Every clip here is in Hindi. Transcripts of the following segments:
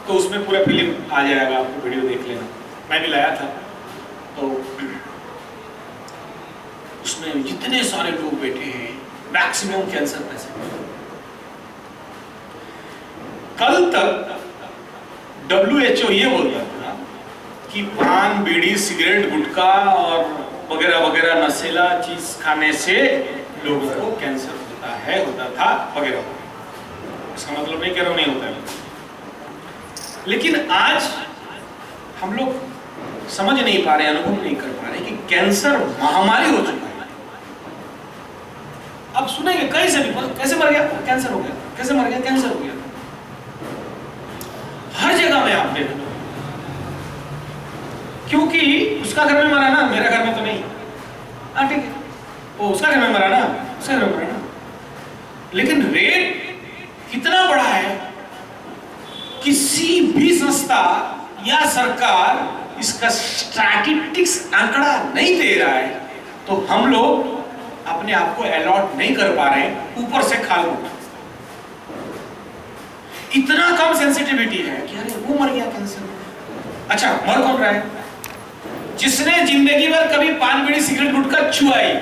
तो उसमें पूरा फिल्म आ जाएगा, आपको वीडियो देख लेना। मैं भी लाया था, तो उसमें जितने सारे लोग बैठे हैं, मैक्सिमम कैंसर पेशेंट। कल तक WHO ये बोलता था कि पान, बीड़ी, सिगरेट, गुटखा और वगैरह वगैरह नशीला चीज खाने से लोगों को कैंसर होता था वगैरह। इसका मतलब नहीं कह रहा हूं नहीं होता है, लेकिन आज हम लोग समझ नहीं पा रहे, अनुभव नहीं कर पा रहे कि कैंसर महामारी हो चुका है। अब सुनेंगे कहीं से भी, कैसे मर गया, कैंसर हो गया, कैसे मर गया, कैंसर हो गया। हर जगह में आप देखो, क्योंकि उसका घर में मरा ना, मेरा घर में तो नहीं। हाँ ठीक है, वो उसका घर में मरा ना, उसका घर में मरा ना, लेकिन रेट कितना बड़ा है। किसी भी संस्था या सरकार इसका स्टैटिस्टिक्स आंकड़ा नहीं दे रहा है, तो हम लोग अपने आप को अलॉट नहीं कर पा रहे, ऊपर से खाल उठा। इतना कम सेंसिटिविटी है कि अरे वो मर गया कैंसर। अच्छा, मर कौन रहा है? जिसने जिंदगी भर कभी पान, बीड़ी, सिगरेट, गुटखा छुआ ही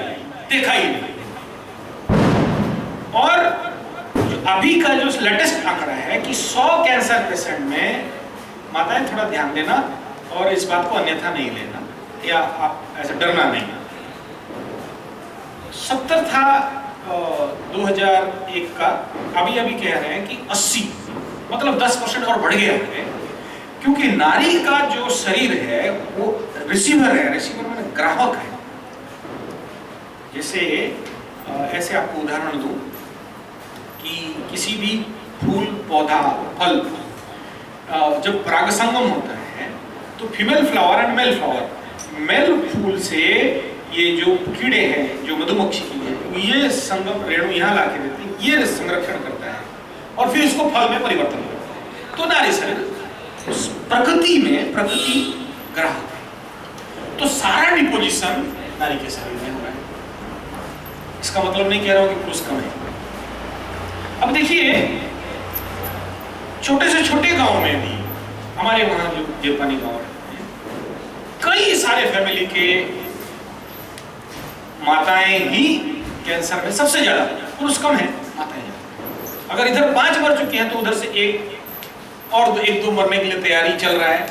देखा ही नहीं। और अभी का जो लेटेस्ट आंकड़ा है कि 100 कैंसर पेशेंट में, माताएं थोड़ा ध्यान देना और इस बात को अन्यथा नहीं लेना, या आप ऐसे डरना नहीं। 70 था 2001 का, अभी अभी कह रहे हैं कि 80, मतलब 10% और बढ़ गया है। क्योंकि नारी का जो शरीर है वो रिसीवर है, रिसीवर माने ग्राहक है। जैसे ऐसे आपको उदाहरण दूं कि किसी भी फूल, पौधा, फल, जब पराग संगम होता है तो female flower and male flower, male फूल से ये जो कीड़े हैं, जो मधुमक्खी की है, ये संगम रेणु यहाँ ला के देते हैं, ये संरक्षण करता है और फिर इसको फल में परिवर्तन करता है। तो नारी शरीर प्रकृति में, प्रकृति ग्राहक है, तो सारा डिपोजिशन नारी के शरीर में हो रहा है। इसका मतलब नहीं कह रहा हूं कि पुरुष कम है। अब देखिए, छोटे से छोटे गांव में भी, हमारे वहां जो जेपानी गांव है, कई सारे फैमिली के माताएं ही कैंसर में सबसे ज्यादा, पुरुष कम है, माताएं ज्यादा। अगर इधर 5 मर चुके हैं तो उधर से एक और 1-2 मरने के लिए तैयारी चल रहा है,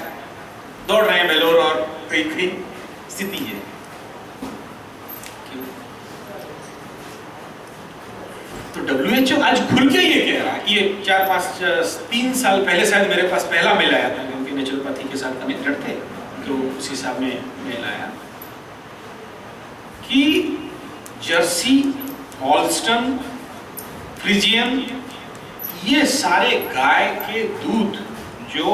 दौड़ रहे हैं बेलोर और कई स्थिति है। तो WHO आज खुल के ये कह रहा है कि ये 3 साल पहले शायद मेरे पास पहला मेल आया था, क्योंकि नेचुरोपैथी के साथ कनेक्टेड थे, तो उस हिसाब में मेल आया कि जर्सी, हॉल्स्टन, फ्रिजियन, ये सारे गाय के दूध, जो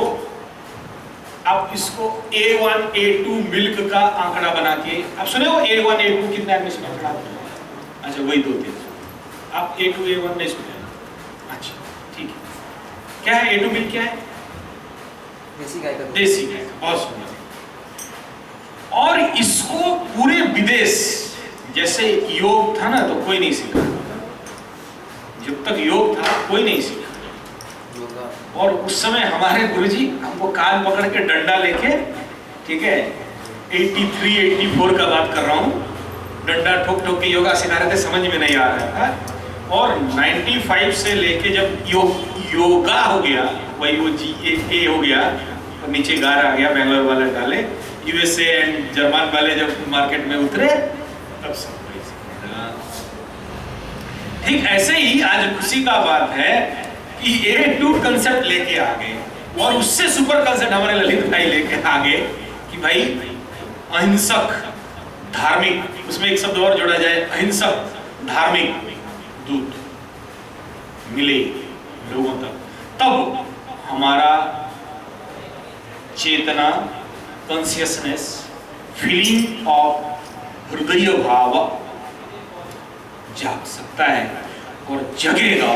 आप इसको A1, A2 मिल्क का आंकड़ा बना के, आप सुने हो A1, A2 कितना है इसमें आंकड़ा? अच्छा, वही 2-3, आप A2, A1 नहीं सुने? अच्छा ठीक है। क्या है A2 मिल्क? क्या है? देसी गाय का। देसी गाय का, बहुत सुंदर। और इसको पूरे विदेश, जैसे योग था ना, तो कोई नहीं सीखा, जब तक योग था कोई नहीं सीखा। और उस समय हमारे गुरुजी हमको कान पकड़ के डंडा लेके, ठीक है, 83, 84 का बात कर रहा हूँ, डंडा ठोक ठोक के योगा सिखा रहे थे, समझ में नहीं आ रहा था। और 95 से लेके जब योगा हो गया, YOGA हो गया, और नीचे गार आ गया, बेंगलोर वाले डाले, USA एंड जर्मन वाले जब मार्केट में उतरे, तब सब ठीक ऐसे ही आज खुशी का बात है कि A2 कंसेप्ट लेके आ गए, और उससे सुपर कंसेप्ट हमारे ललित भाई लेके आ गए कि भाई अहिंसक, धार्मिक, उसमें एक शब्द और जोड़ा जाए, अहिंसक धार्मिक दूध मिले लोगों तक, तब हमारा चेतना, कॉन्शियसनेस, फीलिंग ऑफ हृदय भाव जाग सकता है। और जगेगा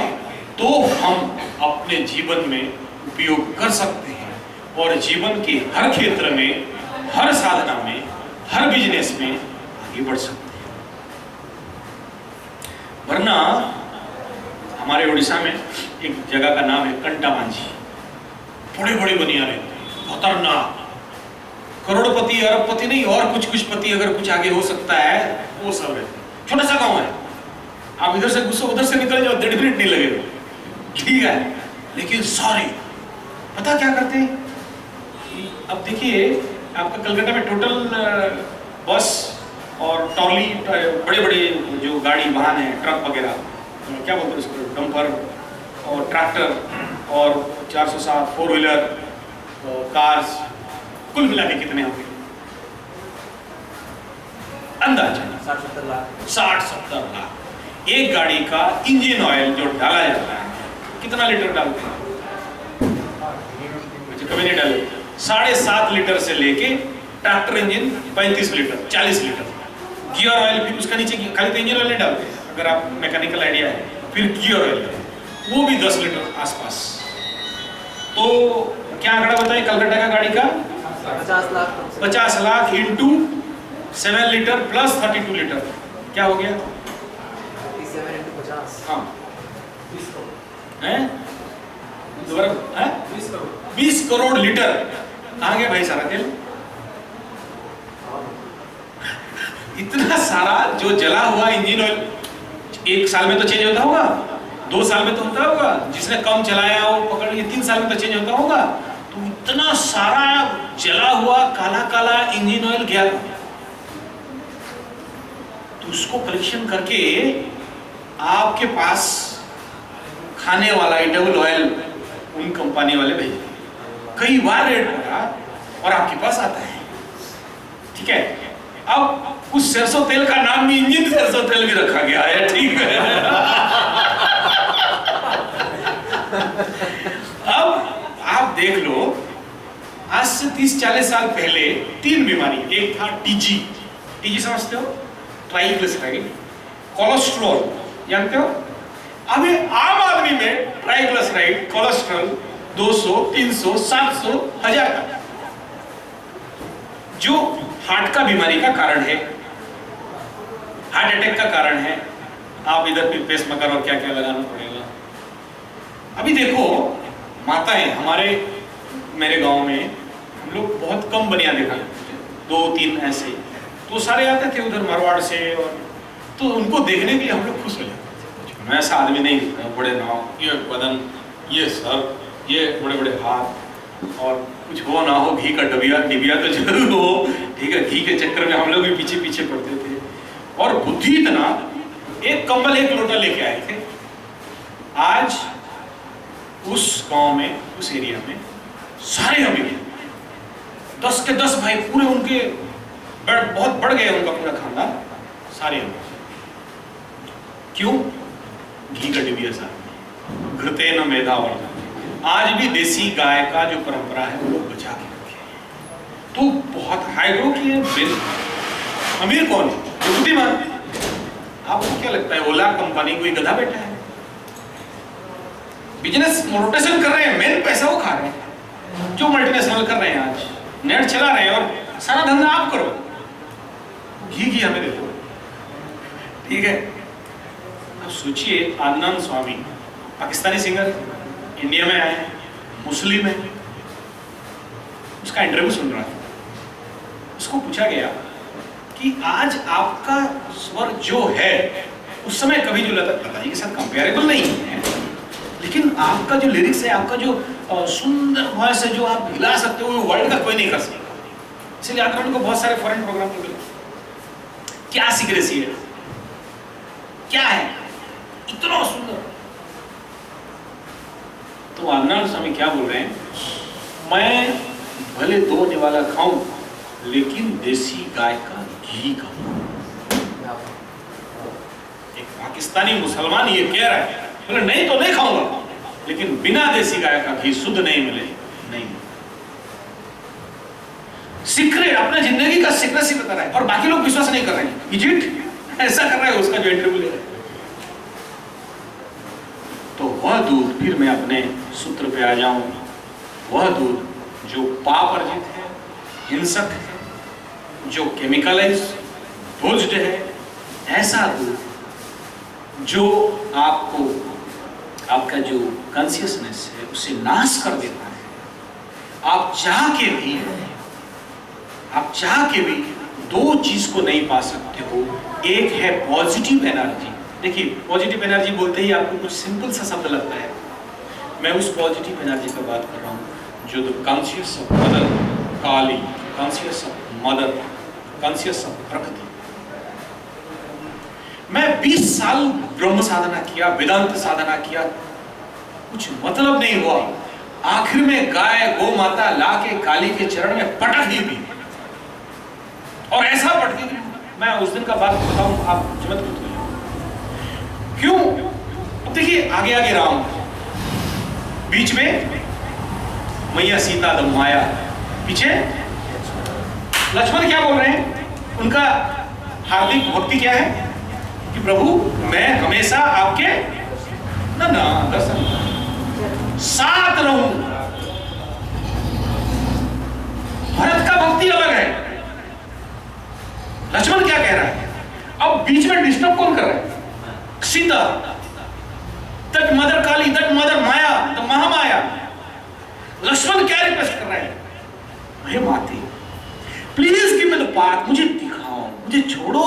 तो हम अपने जीवन में उपयोग कर सकते हैं, और जीवन के हर क्षेत्र में, हर साधना में, हर बिजनेस में आगे बढ़ सकते हैं। वरना हमारे उड़ीसा में एक जगह का नाम है कंटामांझी, बड़े बड़े बनियाने, खतरनाक, करोड़पति अरबपति नहीं और कुछ कुछ पति अगर कुछ आगे हो सकता है वो सब है। छोटा सा गांव है, आप इधर से घुसो उधर से निकल जाओ, 1.5 मिनट नहीं लगेगा, ठीक है। लेकिन सारे पता क्या करते हैं, अब देखिए आपका कलकत्ता में टोटल बस और ट्रॉली, बड़े बड़े जो गाड़ी वाहन है, ट्रक वगैरह, क्या बोलते हैं उसको, डंपर और ट्रैक्टर और 407 4 व्हीलर कार्स, कुल मिला के कितने होंगे अंदाजा? 60-70 लाख। 60-70 लाख। एक गाड़ी का इंजन ऑयल जो डाला जाता है कितना लीटर डालते हैं? कभी नहीं डाले। 7.5 लीटर से लेके tractor engine 35 litre 40 litre, gear oil फिर उसका नीचे, खाली तो इंजन ऑयल नहीं डालते, अगर आप मैकेनिकल आइडिया है, फिर गियर ऑयल वो भी 10 लीटर आसपास। तो क्या आंकड़ा बताइए कलकत्ता का गाड़ी का? 50 lakh. 50 lakh into 7 litre plus 32 litre, क्या हो गया? 37 into 50। हाँ, 20 करोड़ हैं? दोबारा हैं? 20 करोड़ लीटर। कहाँ गया भाई सारा तेल? इतना सारा जो जला हुआ इंजन ऑयल 1 साल में तो चेंज होता होगा, 2 साल में तो होता होगा, जिसने कम चलाया वो पकड़ के 3 साल में तो चेंज होता होगा। तो इतना सारा जला हुआ काला काला इंजन ऑयल गया, तो उसको कलेक्शन करके आपके पास खाने वाला एडिबल ऑयल उन कंपनी वाले भेज कई बार रेट बढ़ा और आपके पास आता है, ठीक है। अब उस सरसों तेल का नाम भी इंजन सरसों तेल भी रखा गया है, ठीक है। अब आप देख लो, आज से 30-40 साल पहले 3 बीमारी, एक था टीजी, टीजी समझते हो, ट्राइग्लिसराइड, कोलेस्ट्रॉल जानते हो? अभी आम आदमी में ट्राइग्लिसराइड, कोलेस्ट्रॉल 200, 300, 700, 1000 का, जो हार्ट का बीमारी का कारण है, हार्ट अटैक का कारण है। आप इधर भी पेसमेकर और क्या क्या लगाना पड़ेगा। अभी देखो माताएं, हमारे मेरे गांव में हम लोग बहुत कम बनियान देखा करते थे, 2-3 ऐसे, तो सारे आते थे उधर मारवाड़ से, और तो उनको देखने के लिए हम लोग खुश हो जाते थे। मैं ऐसा आदमी नहीं, बड़े नाव, ये बदन, ये सर, ये बड़े बड़े हाथ, और कुछ हो ना हो घी का डिबिया तो जरूर हो, ठीक है। घी के चक्कर में हम लोग भी पीछे पीछे पड़ते थे, और बुद्धि इतना, एक कंबल 1 लोटा लेके आए थे। आज उस गांव में, उस एरिया में सारे अमीर, 10 के 10 भाई, पूरे उनके बहुत बढ़ गए, उनका पूरा खानदान, सारे अमीर। क्यों? घी का डिबिया साहब, घृते न मेधावर्धन। आज भी देसी गाय का जो परंपरा है वो लोग बचा के रखे हैं। तो बहुत हाई ग्रो की अमीर कौन है? जो बुद्धिमान। आपको क्या लगता है, ओला कंपनी कोई गधा बैठा है? बिजनेस रोटेशन कर रहे हैं, मेन पैसा वो खा रहे हैं। जो मल्टीनेशनल कर रहे हैं, आज नेट चला रहे हैं, और सारा धंधा आप करो, घी हमें दे दो, ठीक है। अब सोचिए, आनंद स्वामी पाकिस्तानी सिंगर इंडिया में आए, मुस्लिम है, उसका इंटरव्यू सुन रहा था। उसको पूछा गया कि आज आपका स्वर जो है, उस समय कभी जो लता जी के साथ कंपेरेबल नहीं है, लेकिन आपका जो लिरिक्स है, आपका जो सुंदर वॉइस है, जो आप हिला सकते हो, वो वर्ल्ड का कोई नहीं कर सकता। इसलिए आकर उनको बहुत सारे फॉरेन प्रोग्राम में मिले। क्या सीक्रेसी है, क्या है इतना सुंदर? तो आनंद स्वामी क्या बोल रहे हैं, मैं भले 2 निवाला खाऊं, लेकिन देसी गाय का घी खाऊं। एक पाकिस्तानी मुसलमान ये कह रहा है, बोले नहीं तो नहीं खाऊंगा, लेकिन बिना देसी गाय का घी शुद्ध नहीं मिले नहीं। सीक्रेट, अपने जिंदगी का सीक्रेट ही बता रहा है, और बाकी लोग विश्वास नहीं कर रहे हैं। इजिप्ट ऐसा कर रहा है, उसका जो इंटरव्यू ले रहा है। तो वह दूध, फिर मैं अपने सूत्र पे आ जाऊं, वह दूध जो पाप अर्जित है, हिंसक है, जो केमिकलाइज डोज्ड है, ऐसा दूध जो आपको, आपका जो कॉन्शियसनेस है उसे नाश कर देता है, आप चाह के भी दो चीज को नहीं पा सकते हो। एक है पॉजिटिव एनर्जी। देखिए, पॉजिटिव एनर्जी बोलते ही आपको कुछ सिंपल सा शब्द लगता है। मैं उस पॉजिटिव एनर्जी पर बात कर रहा हूँ जो the conscious of mother Kali, conscious of mother, conscious of प्रकृति। मैं 20 साल ब्रह्म साधना किया, वेदांत साधना किया, कुछ मतलब नहीं हुआ। आखिर में गाय गौ माता लाके काली के चरण में पटक ही दी, और ऐसा पटकी दी, मैं उस दिन का बात बताऊं, आप जमत क्यों? देखिए, आगे आगे राम, बीच में मैया सीता द माया, पीछे लक्ष्मण क्या बोल रहे हैं? उनका हार्दिक भक्ति क्या है कि प्रभु मैं हमेशा आपके ना दर्शन साथ रहूं। भरत का भक्ति अलग है, लक्ष्मण क्या कह रहा है? अब बीच में डिस्टर्ब कौन कर रहा है? Sita, that mother Kali, that mother Maya, the Mahamaya. Lakshman क्या रिक्वेस्ट कर रहा है? हे माते, please give me the path, मुझे दिखाओ, मुझे छोड़ो।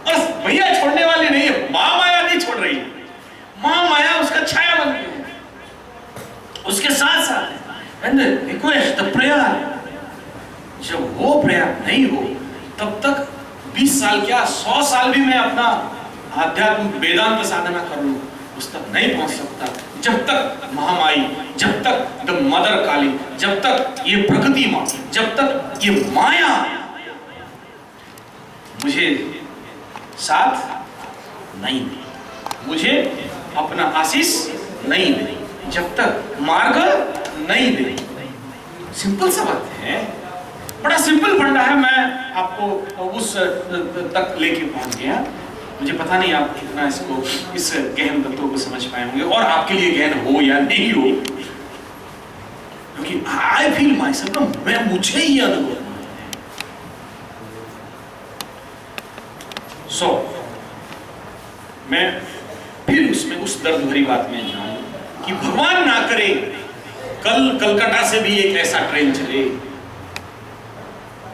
बस भैया छोड़ने वाली नहीं है, महामाया नहीं छोड़ रही। महामाया उसका छाया बन गई है, उसके साथ साथ एंड रिक्वेस्ट द प्रेयर। जब वो प्रेयर नहीं हो तब तक 20 साल क्या 100 साल भी मैं अपना आध्यात्मिक वेदांत साधना कर लूं, उस तक नहीं पहुंच सकता जब तक महामाई, जब तक द मदर काली, जब तक ये प्रकृति मां, जब तक ये माया मुझे साथ नहीं दे, मुझे अपना आशीष नहीं दे, जब तक मार्ग नहीं दे। सिंपल सा बात है, बड़ा सिंपल फंडा है। मैं आपको उस तक लेके पहुंच गया। मुझे पता नहीं आप कितना इसको, इस गहन तत्व को समझ पाए होंगे, और आपके लिए गहन हो या नहीं हो, क्योंकि आई फील माई सेल्फ, मैं मुझे ही अनुभव। सो मैं फिर उसमें उस दर्द भरी बात में जाऊं कि भगवान ना करे कल कलकत्ता से भी एक ऐसा ट्रेन चले,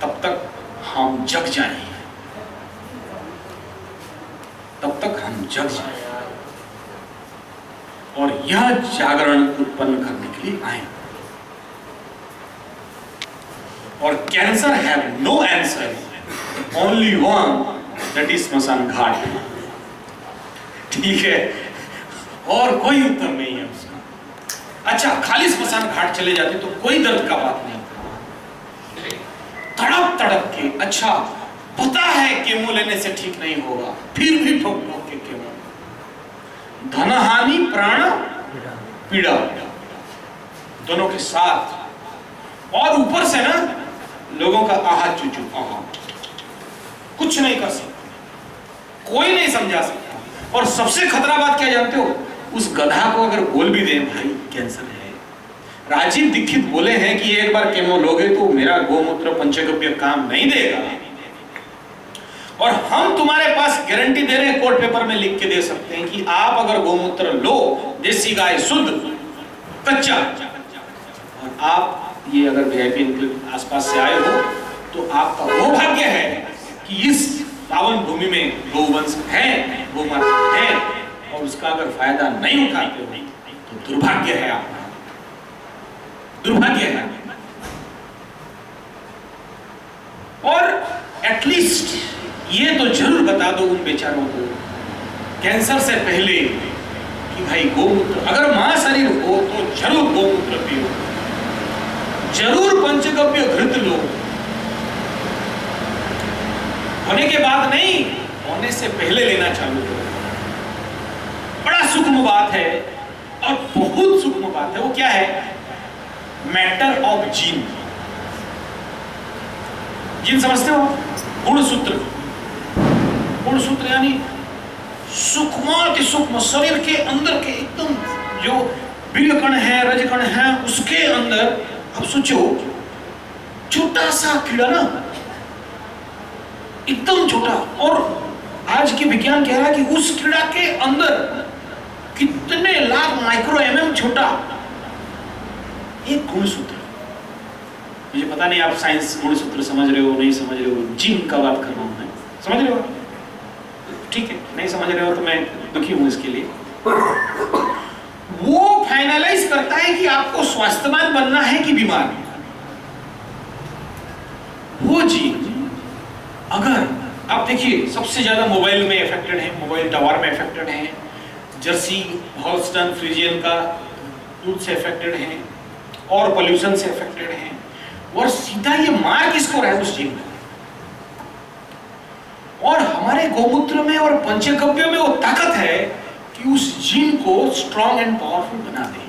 तब तक हम जग जाएं, तब तक हम जग जाएं, और यह जागरण उत्पन्न करने के लिए आए। और cancer have no answer, only one, that is स्मशान घाट। ठीक है, और कोई उत्तर नहीं है उसका। अच्छा, खाली स्मशान घाट चले जाते तो कोई दर्द का बात नहीं, तड़प तड़प के, अच्छा पता है केमो लेने से ठीक नहीं होगा, फिर भी ठोक ठोक के केमो, धन हानि प्राण पीड़ा दोनों के साथ, और ऊपर से ना लोगों का आहा चुचू आहा, कुछ नहीं कर सकते, कोई नहीं समझा सकता। और सबसे खतरा बात क्या जानते हो? उस गधा को अगर बोल भी दे भाई कैंसर है, राजीव दीक्षित बोले हैं कि एक बार केमो लोगे तो मेरा गोमूत्र पंचगव्य काम नहीं देगा, और हम तुम्हारे पास गारंटी दे रहे हैं, कोर्ट पेपर में लिख के दे सकते हैं कि आप अगर गोमूत्र लो, देसी गाय शुद्ध कच्चा, और आप ये अगर वीआईपी के आसपास से आए हो तो आपका वो भाग्य है कि इस पावन भूमि में गौवंश है, गोमाता है, और उसका अगर फायदा नहीं उठाते हो तो दुर्भाग्य है आपका, दुर्भाग्य है। और एटलीस्ट ये तो जरूर बता दो उन बेचारों को कैंसर से पहले कि भाई गोमूत्र, अगर मां शरीर हो तो जरूर गोमूत्र पियो, जरूर पंचगव्य घृत लो, होने के बाद नहीं, होने से पहले लेना चालू करो। बड़ा सूक्ष्म बात है, और बहुत सूक्ष्म बात है। वो क्या है? Matter of gene. जीन समझते हो? गुणसूत्र। गुणसूत्र यानी सूक्ष्माति सूक्ष्म शरीर के अंदर के एकदम जो वीर्य कण है, रज कण है, उसके अंदर अब सोचो छोटा सा कीड़ा ना, एकदम छोटा, और आज की विज्ञान कह रहा है कि उस कीड़ा के अंदर कितने लाख माइक्रो एमएम छोटा एक गुणसूत्र। मुझे पता नहीं आप साइंस गुणसूत्र समझ रहे हो नहीं समझ रहे हो, जिन का बात कर रहा हूं मैं, समझ रहे हो? ठीक है, नहीं समझ रहे हो तो मैं दुखी हूं इसके लिए। वो फाइनलाइज करता है कि आपको स्वास्थ्यवान बनना है कि बीमार। वो जीन अगर आप देखिए सबसे ज्यादा मोबाइल में अफेक्टेड है, मोबाइल टावर में अफेक्टेड है, जर्सी हॉल्स्टन फ्रीजियन का दूध से अफेक्टेड है और पोल्यूशन से अफेक्टेड है, और सीधा ये मार किसको रहा है उस जीन में। और हमारे गोमूत्र में और पंचगव्य में वो ताकत है कि उस जीन को स्ट्रॉन्ग एंड पावरफुल बना दे।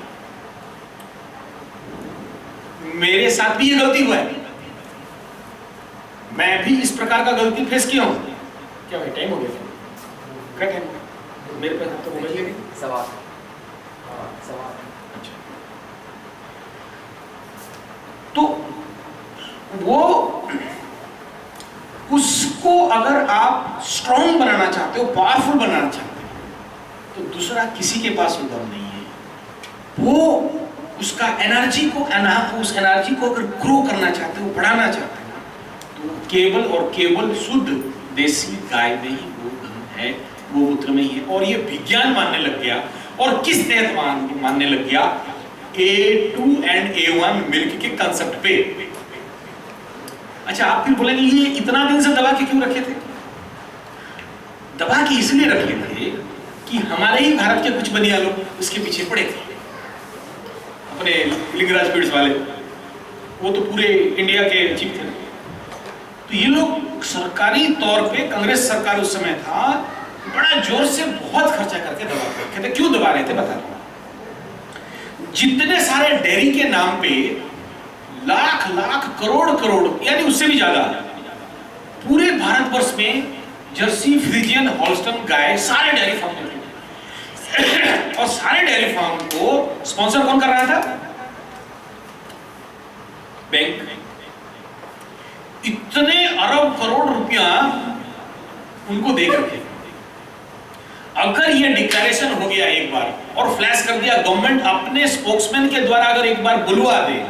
मेरे साथ भी ये गलती हुआ है, मैं भी इस प्रकार का गलती फेस किया हूं। क्या भाई टाइम हो गया? क्या टाइम हो गया? मेरे पास तो मोबाइल है सवाल। अच्छा, तो वो उसको अगर आप स्ट्रॉन्ग बनाना चाहते हो, पावरफुल बनाना चाहते हो, तो दूसरा किसी के पास वो दम नहीं है। वो उसका एनर्जी को उस एनर्जी को अगर ग्रो करना चाहते हो, बढ़ाना चाहते हो, तो केवल और केवल शुद्ध देसी गाय में ही वो धन है, गोमूत्र में ही है। और ये विज्ञान मानने लग गया, और किस तहत मानने लग गया? A2 and A1 मिल्क के कंसेप्ट पे। अच्छा, आप फिर बोलेंगे ये इतना दिन से दबा के क्यों रखे थे? दबा के इसलिए रखे थे कि हमारे ही भारत के कुछ बनिया लोग उसके पीछे पड़े थे, अपने लिंगराज फीड्स वाले, वो तो पूरे इंडिया के चीफ थे। तो ये लोग सरकारी तौर पे, कांग्रेस सरकार उस समय था, बड़ा जोर से बहुत खर्चा करके दबा रखे थे। क्यों दबा रहे थे बता दो। जितने सारे डेयरी के नाम पे लाख लाख करोड़ करोड़, यानी उससे भी ज्यादा, पूरे भारतवर्ष में जर्सी फ्रीजियन हॉल्स्टन गाय सारे डेयरी फार्म में और सारे डेयरी फार्म को स्पॉन्सर कौन कर रहा था? बैंक। इतने अरब करोड़ रुपया उनको दे करके अगर ये डिक्लेरेशन हो गया एक बार और फ्लैश कर दिया, गवर्नमेंट अपने स्पोक्समैन के द्वारा अगर एक बार बुलवा दे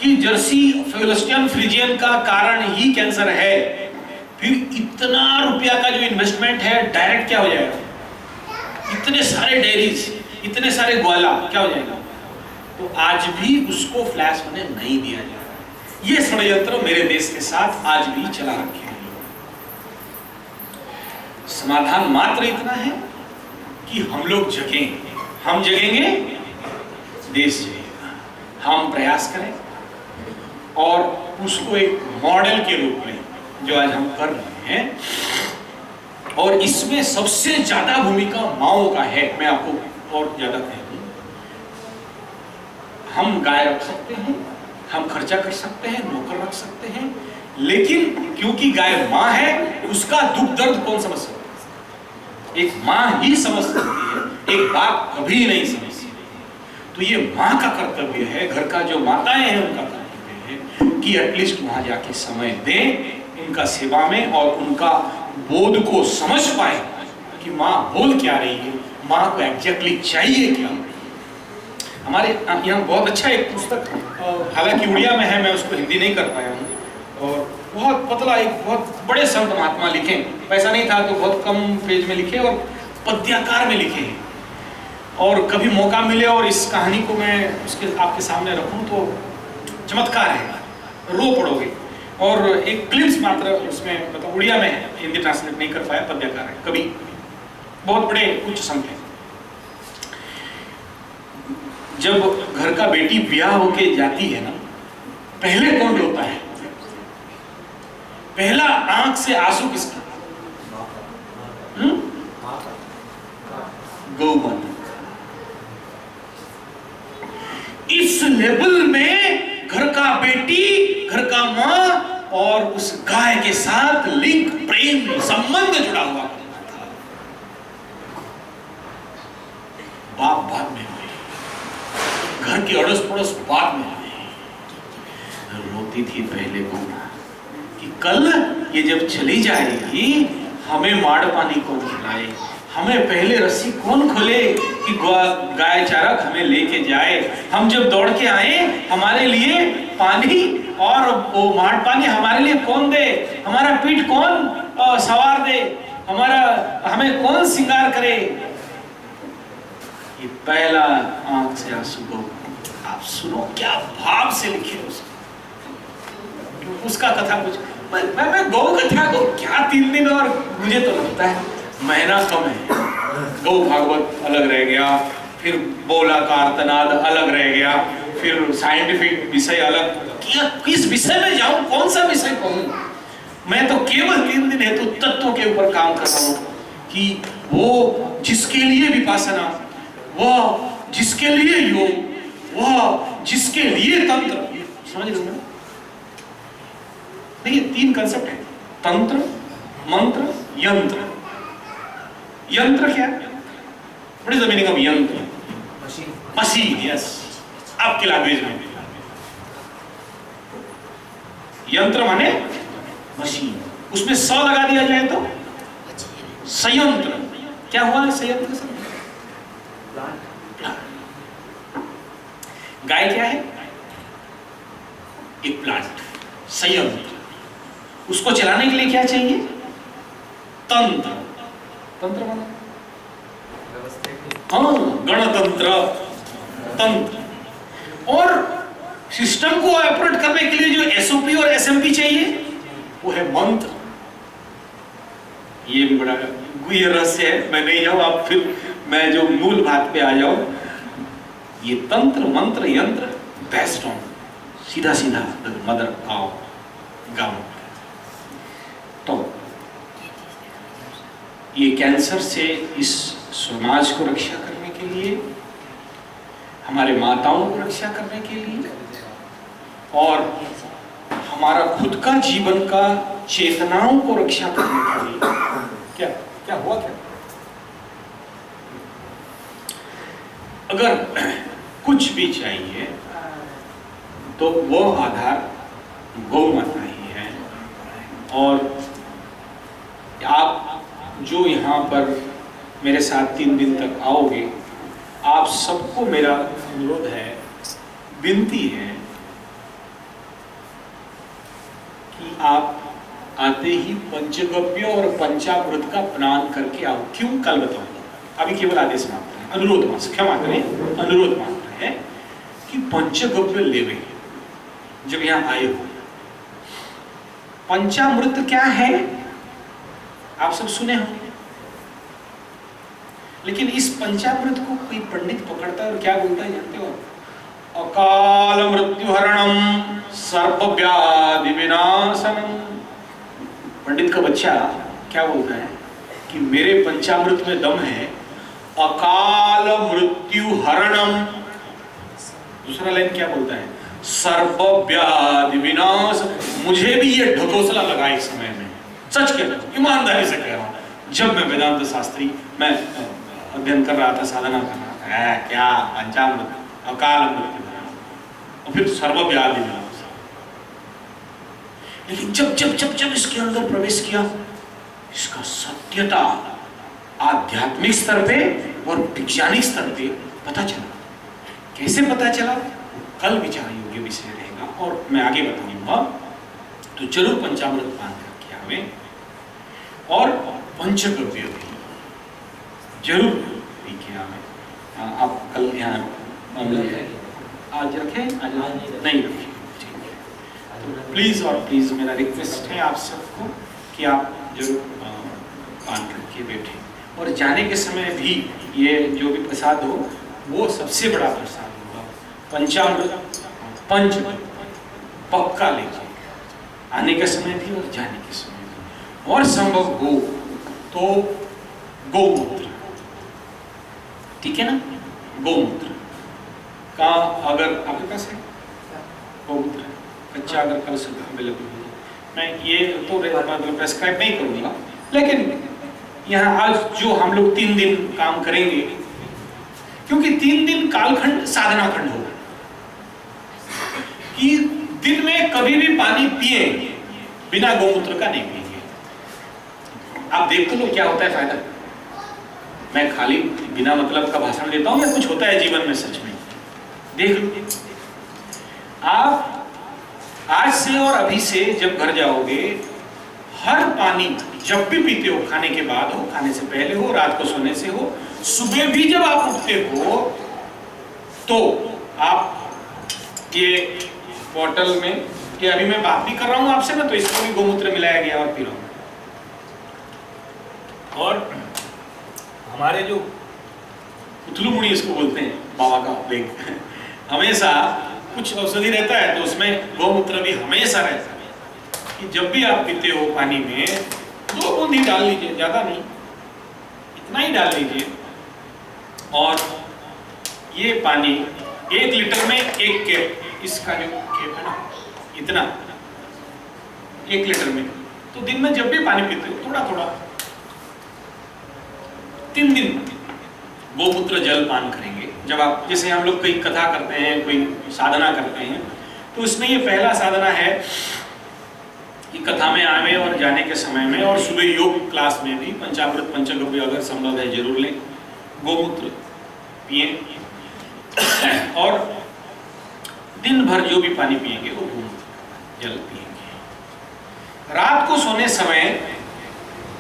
कि जर्सी होल्स्टीन फ्रीजियन का कारण ही कैंसर है, फिर इतना रुपया का जो इन्वेस्टमेंट है डायरेक्ट क्या हो जाएगा? इतने सारे डेयरीज, इतने सारे ग्वाला, क्या हो जाएगा? तो आज भी उसको फ्लैश होने नहीं दिया जा रहा। ये षड्यंत्र मेरे देश के साथ आज भी चला रखे हैं। समाधान मात्र इतना है कि हम लोग जगें, हम जगेंगे, देश जगेगा। हम प्रयास करें और उसको एक मॉडल के रूप में जो आज हम कर रहे हैं, और इसमें सबसे ज्यादा भूमिका माओ का है। मैं आपको और ज्यादा कह दूं, हम गाय रख सकते हैं, हम खर्चा कर सकते हैं, नौकर रख सकते हैं, लेकिन क्योंकि गाय मां है, उसका दुख दर्द कौन समझ सकता है? एक मां ही समझ सकती है, एक बाप कभी नहीं समझ सकती। तो ये मां का कर्तव्य है, घर का जो माताएं हैं उनका कर्तव्य है कि एटलीस्ट वहां जाके समय दें उनका सेवा में, और उनका बोध को समझ पाए कि मां बोल क्या रही है, मां को एग्जैक्टली चाहिए क्या। हमारे यहाँ बहुत अच्छा एक पुस्तक, हालांकि उड़िया में है, मैं उसको हिंदी नहीं कर पाया हूँ, और बहुत पतला, एक बहुत बड़े संत महात्मा लिखे, पैसा नहीं था तो बहुत कम पेज में लिखे और पद्याकार में लिखे हैं। और कभी मौका मिले और इस कहानी को मैं उसके आपके सामने रखूं तो चमत्कार है, रो पड़ोगे। और एक क्लिप्स मात्र उसमें, मतलब उड़िया में है, हिंदी ट्रांसलेट नहीं कर पाया, पद्यकार है, कभी बहुत बड़े उच्च संत है। जब घर का बेटी ब्याह होके जाती है ना, पहले कौन रोता है? पहला आंख से आंसू किसका? गौ माता। इस लेवल में घर का बेटी, घर का मां और उस गाय के साथ लिंक, प्रेम संबंध जुड़ा हुआ था। बाप बाद में हुए, घर के अड़ोस पड़ोस बाद में हुए। रोती थी पहले गौ कि कल ये जब चली जाएगी हमें माड़ पानी कौन खिलाए, हमें पहले रस्सी कौन खोले कि गाय चारक हमें लेके जाए, हम जब दौड़ के आए हमारे लिए पानी और वो माठ पानी हमारे लिए कौन दे, हमारा पीठ कौन सवार दे, हमें कौन श्रृंगार करे। ये पहला आंख से आंसू गौ। आप सुनो क्या भाव से लिखे उसका कथा। कुछ मैं गौ कथा को क्या 3 दिन, और मुझे तो लगता है महीना कम है। गौ भागवत अलग रह गया, फिर बोलाकार तनाद अलग रह गया, फिर साइंटिफिक विषय अलग। किस विषय में जाऊं, कौन सा विषय कहूं। मैं तो केवल 3 दिन हेतु तत्वों के ऊपर काम कर रहा हूं कि वो जिसके लिए विपासना, वह जिसके लिए योग, वह जिसके लिए तंत्र। समझ रहे हो ना? देखिए 3 कंसेप्ट है, तंत्र, मंत्र, यंत्र। यंत्र क्या है? What is the meaning of यंत्र? मशीन। यस, आपके लैंग्वेज में यंत्र माने मशीन। उसमें स लगा दिया जाए तो संयंत्र। क्या हुआ है संयंत्र से? गाय क्या है? एक प्लांट, संयंत्र। उसको चलाने के लिए क्या चाहिए? तंत्र। तंत्र माना हाँ, गणतंत्र, तंत्र। और सिस्टम को ऑपरेट करने के लिए जो एसओपी और एसएमपी चाहिए वो है मंत्र। ये भी बड़ा गुह्य रहस्य है, मैं नहीं जाऊं, आप फिर मैं जो मूल बात पे आ जाऊं। ये तंत्र, मंत्र, यंत्र बेस्ड ऑन सीधा सीधा मदर गाँव। तो ये कैंसर से इस समाज को रक्षा करने के लिए, हमारे माताओं को रक्षा करने के लिए, और हमारा खुद का जीवन का चेतनाओं को रक्षा करने के लिए क्या क्या हुआ क्या? अगर कुछ भी चाहिए तो वो आधार गौ माता ही है। और आप जो यहाँ पर मेरे साथ 3 दिन तक आओगे, आप सबको मेरा अनुरोध है, विनती है कि आप आते ही पंचगव्य और पंचामृत का स्नान करके आओ। क्यों? कल बताऊंगा, अभी केवल आदेश मात्र है, अनुरोध मात्र, क्षमा करें, अनुरोध मात्र है कि पंचगव्य लेवे जब यहाँ आए हो। पंचामृत क्या है आप सब सुने होंगे, लेकिन इस पंचामृत को कोई पंडित पकड़ता है और क्या बोलता है जानते हो? अकाल मृत्यु हरणम सर्प व्याधि विनाशनम। पंडित का बच्चा क्या बोलता है कि मेरे पंचामृत में दम है, अकाल मृत्यु हरणम। दूसरा लाइन क्या बोलता है? सर्प व्याधि विनाश। मुझे भी ये ढकोसला लगा एक समय में, सच कह रहा हूं, ईमानदारी से कह रहा हूं। जब मैं वेदांत शास्त्री मैं अध्ययन कर रहा था, साधना कर रहा था, क्या पंचामृत, अकाल मृत्यु और फिर सर्वव्याधि विनाश। लेकिन जब जब जब जब इसके अंदर प्रवेश किया, इसका सत्यता आध्यात्मिक स्तर पे और वैज्ञानिक स्तर पे पता चला। कैसे पता चला? कल विचार योग्य विषय रहेगा और मैं आगे बताऊंगा। तो जरूर पंचामृत पान करके आवे और पंचगव्य भी जरूर लेके आवे। आप कल यहाँ आज रखें? आज नहीं रखें, तो प्लीज और प्लीज मेरा रिक्वेस्ट है आप सबको कि आप जरूर पान करके बैठे। और जाने के समय भी ये जो भी प्रसाद हो वो सबसे बड़ा प्रसाद होगा, पंचामृत पंच पक्का लीजिए, आने के समय भी और जाने के समय भी। और संभव हो तो गौमूत्र, ठीक है ना? गौमूत्र का अगर आपके पास है गौमूत्र कच्चा, अगर कल से अवेलेबल हो, मैं ये तो मतलब प्रेस्क्राइब नहीं करूँगा, लेकिन यहाँ आज जो हम लोग 3 दिन काम करेंगे, क्योंकि 3 दिन कालखंड साधना खंड होगा कि दिन में कभी भी पानी पिए बिना गौमूत्र का नहीं पिएंगे। आप देख तो लो क्या होता है फायदा। मैं खाली बिना मतलब का भाषण देता हूँ या कुछ होता है जीवन में सच में? देख लो, आप आज से और अभी से जब घर जाओगे, हर पानी जब भी पीते हो, खाने के बाद हो, खाने से पहले हो, रात को सोने से हो, सुबह भी जब आप उठते हो, तो आप ये बोतल में, कि अभी मैं बात भी कर रहा हूं आपसे ना, तो इसको भी गोमूत्र मिलाया गया और पी रहा हूं। और हमारे जो उथलू मुड़ी इसको बोलते हैं, बाबा का लेख, हमेशा कुछ औषधि रहता है तो उसमें गोमूत्र भी हमेशा रहता है, कि जब भी आप पीते हो पानी में 2 बूंद ही डाल लीजिए, ज्यादा नहीं, इतना ही डाल लीजिए। और ये पानी 1 लीटर में 1 कैप, इसका जो कैप है ना, इतना 1 लीटर में, तो दिन में जब भी पानी पीते हो थोड़ा थोड़ा 3 दिन गोमूत्र जल पान करेंगे। जब आप, जैसे हम लोग कोई कथा करते हैं, कोई साधना करते हैं, तो इसमें ये पहला साधना है कि कथा में आवे और जाने के समय में, और सुबह योग क्लास में भी पंचामृत पंचगव्य अगर संभव है जरूर लें, गोमूत्र पिए, और दिन भर जो भी पानी पिएंगे वो गोमूत्र जल पिएंगे। रात को सोने समय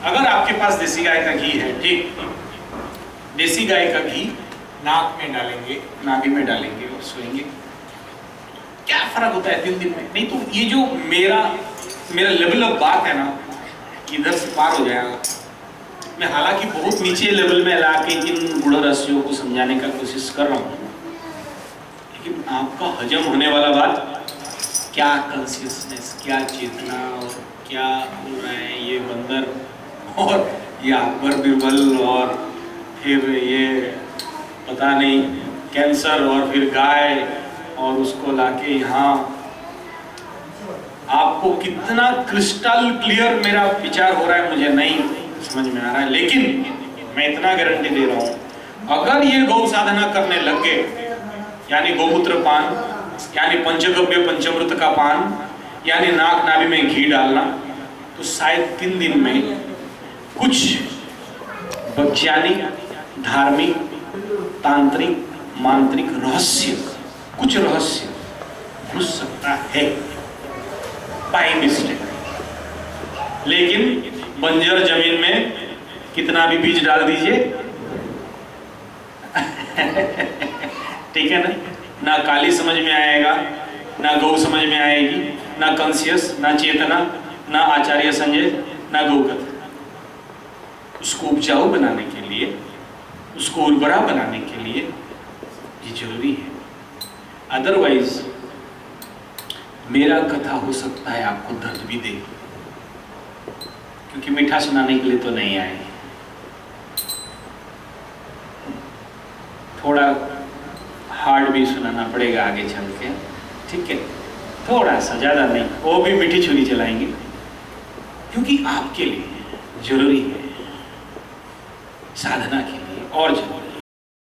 अगर आपके पास देसी गाय का घी है, ठीक, देसी गाय का घी नाक में डालेंगे, नाभि में डालेंगे और सोएंगे। क्या फर्क होता है 3 दिन में? नहीं तो ये जो मेरा लेवल ऑफ बात है ना, इधर से पार हो जाएगा। मैं हालांकि बहुत नीचे लेवल में ला के इन गुण रसियों को समझाने का कोशिश कर रहा हूँ, लेकिन आपका हजम होने वाला बात, क्या कॉन्शियसनेस, क्या चेतना, और क्या बोल रहे हैं ये बंदर और ये अकबर बिरबल, और फिर ये पता नहीं कैंसर, और फिर गाय, और उसको लाके यहाँ, आपको कितना क्रिस्टल क्लियर मेरा विचार हो रहा है मुझे नहीं समझ में आ रहा है, लेकिन मैं इतना गारंटी दे रहा हूँ, अगर ये गौ साधना करने लग गए, यानी गोमूत्र पान, यानी पंचगव्य पंचामृत का पान, यानी नाक नाभि में घी डालना, तो शायद 3 दिन में कुछ वैज्ञानिक, धार्मिक, तांत्रिक, मांत्रिक रहस्य, कुछ रहस्य घुस सकता है बाय मिस्टेक। लेकिन बंजर जमीन में कितना भी बीज डाल दीजिए ठीक है ना, ना काली समझ में आएगा, ना गौ समझ में आएगी, ना कॉन्शियस, ना चेतना, ना आचार्य संजय, ना गौकथ। उसको उपजाऊ बनाने के लिए, उसको उर्वरा बनाने के लिए ये जरूरी है। अदरवाइज मेरा कथा हो सकता है आपको दर्द भी दे, क्योंकि मीठा सुनाने के लिए तो नहीं आए, थोड़ा हार्ड भी सुनाना पड़ेगा आगे चल के, ठीक है, थोड़ा सा, ज्यादा नहीं, वो भी मीठी छुरी चलाएंगे, क्योंकि आपके लिए जरूरी है, साधना के लिए और जरूरी।